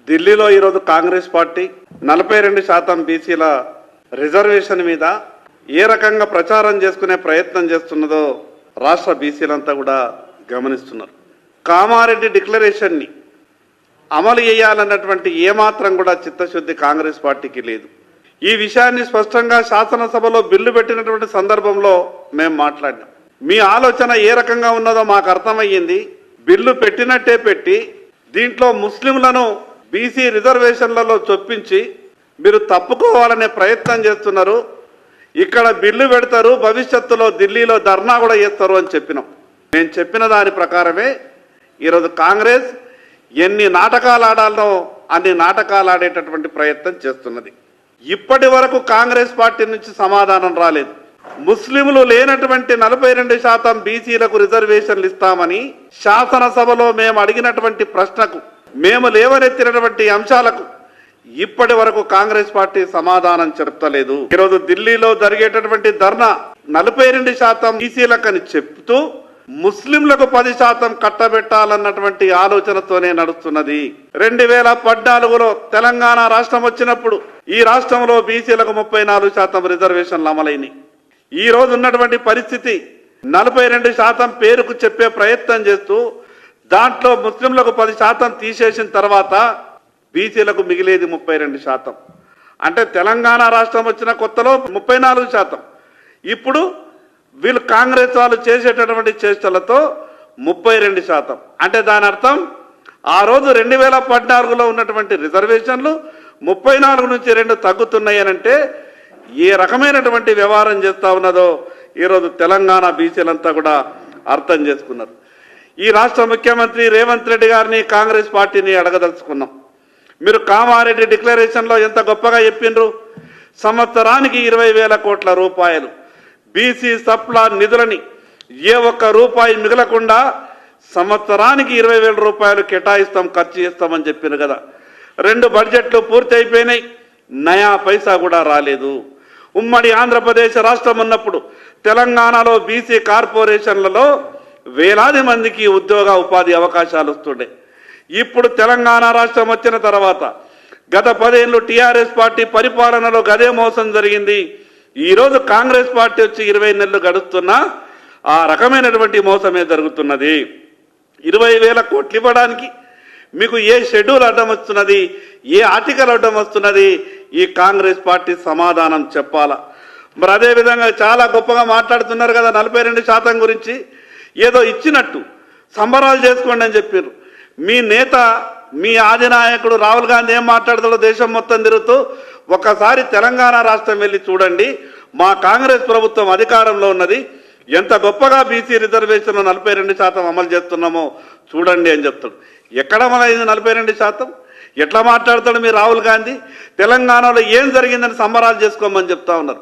ఢిల్లీలో ఈరోజు కాంగ్రెస్ పార్టీ 42% బీసీల రిజర్వేషన్ మీద ఏ రకంగా ప్రచారం చేసుకునే ప్రయత్నం చేస్తున్నదో రాష్ట్ర బీసీలంతా కూడా గమనిస్తున్నారు. కామారెడ్డి డిక్లరేషన్ని అమలు చేయాలన్నటువంటి ఏమాత్రం కూడా చిత్తశుద్ధి కాంగ్రెస్ పార్టీకి లేదు. ఈ విషయాన్ని స్పష్టంగా శాసనసభలో బిల్లు పెట్టినటువంటి సందర్భంలో మేము మాట్లాడినాం. మీ ఆలోచన ఏ రకంగా ఉన్నదో మాకు అర్థమయ్యింది. బిల్లు పెట్టినట్టే పెట్టి దీంట్లో ముస్లింలను బీసీ రిజర్వేషన్లలో చొప్పించి మీరు తప్పుకోవాలనే ప్రయత్నం చేస్తున్నారు. ఇక్కడ బిల్లు పెడతారు, భవిష్యత్తులో ఢిల్లీలో ధర్నా కూడా చేస్తారు అని చెప్పినాం. నేను చెప్పిన దాని ప్రకారమే ఈరోజు కాంగ్రెస్ ఎన్ని నాటకాలు ఆడాలో అన్ని నాటకాలు ఆడేటటువంటి ప్రయత్నం చేస్తున్నది. ఇప్పటి వరకు కాంగ్రెస్ పార్టీ నుంచి సమాధానం రాలేదు. ముస్లింలు లేనటువంటి 42% బీసీలకు రిజర్వేషన్లు ఇస్తామని శాసనసభలో మేము అడిగినటువంటి ప్రశ్నకు, మేము లేవనెత్తినటువంటి అంశాలకు ఇప్పటి వరకు కాంగ్రెస్ పార్టీ సమాధానం చెప్తలేదు. ఈరోజు ఢిల్లీలో జరిగేటటువంటి ధర్నా 42% బీసీలకని చెప్తూ ముస్లింలకు 10% కట్టబెట్టాలన్నటువంటి ఆలోచనతోనే నడుస్తున్నది. 2014లో తెలంగాణ రాష్ట్రం వచ్చినప్పుడు ఈ రాష్ట్రంలో బీసీలకు 34% రిజర్వేషన్లు అమలైనవి. ఈ రోజు ఉన్నటువంటి పరిస్థితి 42% పేరుకు చెప్పే ప్రయత్నం చేస్తూ దాంట్లో ముస్లింలకు 10% తీసేసిన తర్వాత బీసీలకు మిగిలేది 32%. అంటే తెలంగాణ రాష్ట్రం వచ్చిన కొత్తలో 34%. ఇప్పుడు వీళ్ళు కాంగ్రెస్ వాళ్ళు చేసేటటువంటి చేష్టలతో 32%. అంటే దాని అర్థం ఆ రోజు 2014లో ఉన్నటువంటి రిజర్వేషన్లు 34 నుంచి 2 తగ్గుతున్నాయి అనంటే ఏ రకమైనటువంటి వ్యవహారం చేస్తూ ఉన్నదో ఈరోజు తెలంగాణ బీసీలంతా కూడా అర్థం చేసుకున్నారు. ఈ రాష్ట్ర ముఖ్యమంత్రి రేవంత్ రెడ్డి గారిని కాంగ్రెస్ పార్టీని అడగదలుచుకున్నాం. మీరు కామారెడ్డి డిక్లరేషన్లో ఎంత గొప్పగా చెప్పిండ్రు. సంవత్సరానికి 20,000 కోట్ల రూపాయలు బీసీ సప్లా నిధులని ఏ ఒక్క రూపాయి మిగలకుండా సంవత్సరానికి 20,000 రూపాయలు కేటాయిస్తాం, ఖర్చు చేస్తామని చెప్పారు కదా. 2 బడ్జెట్లు పూర్తి అయిపోయినాయి, నయా పైసా కూడా రాలేదు. ఉమ్మడి ఆంధ్రప్రదేశ్ రాష్ట్రం ఉన్నప్పుడు తెలంగాణలో బీసీ కార్పొరేషన్లలో వేలాది మందికి ఉపాధి అవకాశాలు వస్తుండే. ఇప్పుడు తెలంగాణ రాష్ట్రం వచ్చిన తర్వాత గత 10 ఏళ్ళు టీఆర్ఎస్ పార్టీ పరిపాలనలో గదే మోసం జరిగింది. ఈరోజు కాంగ్రెస్ పార్టీ వచ్చి 20 నెలలు గడుస్తున్నా ఆ రకమైనటువంటి మోసమే జరుగుతున్నది. 20,000 కోట్లు ఇవ్వడానికి మీకు ఏ షెడ్యూల్ అడ్డం వస్తున్నది, ఏ ఆర్టికల్ అడ్డం వస్తున్నది, ఈ కాంగ్రెస్ పార్టీ సమాధానం చెప్పాలా. మరి అదేవిధంగా చాలా గొప్పగా మాట్లాడుతున్నారు కదా 42% గురించి. ఏదో ఇచ్చినట్టు సంబరాలు చేసుకోండి అని చెప్పారు. మీ నేత, మీ ఆదినాయకుడు రాహుల్ గాంధీ ఏం మాట్లాడతాడో దేశం మొత్తం తిరుగుతూ ఒకసారి తెలంగాణ రాష్ట్రం వెళ్ళి చూడండి, మా కాంగ్రెస్ ప్రభుత్వం అధికారంలో ఉన్నది, ఎంత గొప్పగా బీసీ రిజర్వేషన్ 42% అమలు చేస్తున్నామో చూడండి అని చెప్తాడు. ఎక్కడ అమలైంది 42%? ఎట్లా మాట్లాడతాడు మీ రాహుల్ గాంధీ? తెలంగాణలో ఏం జరిగిందని సంబరాలు చేసుకోమని చెప్తా ఉన్నారు.